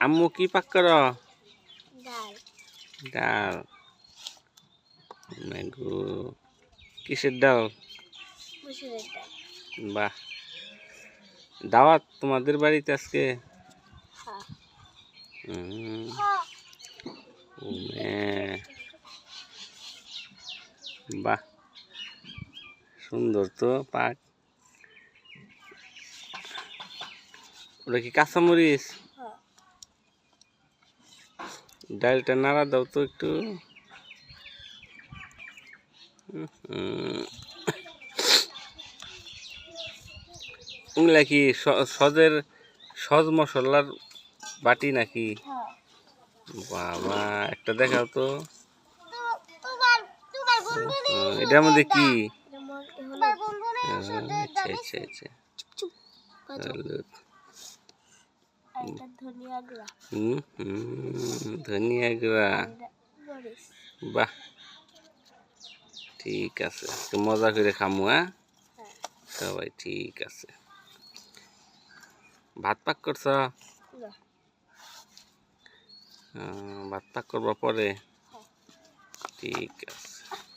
আম্মু কি পাক করো? ডাল। ডাল। ম্যাগো কিসের ডাল? মুসুরের ডাল। বাহ, দাওয়াত তোমাদের বাড়িতে আজকে? হ্যাঁ। বাহ, সুন্দর তো পাক। ওটা কি কাঁচামরিচ? হ্যাঁ। ডালটা নাড়া দাও তো একটু। ওগুলা কি সজ মশলার বাটি নাকি? হ্যাঁ। বাবা, একটা দেখাও তো। তোমার বন্ধুরে এটার মধ্যে কি? তোমার বন্ধুরে আচ্ছা আচ্ছা আচ্ছা। চুপ এটা ধনিয়া গুঁড়া। ধনিয়া গুঁড়া। মরিচ। বাহ, ঠিক আছে, একটু মজা করে খামু। হ্যাঁ সবাই, ঠিক আছে। ভাত পাক করছ? না। ভাত পাক করবো পরে। ঠিক আছে।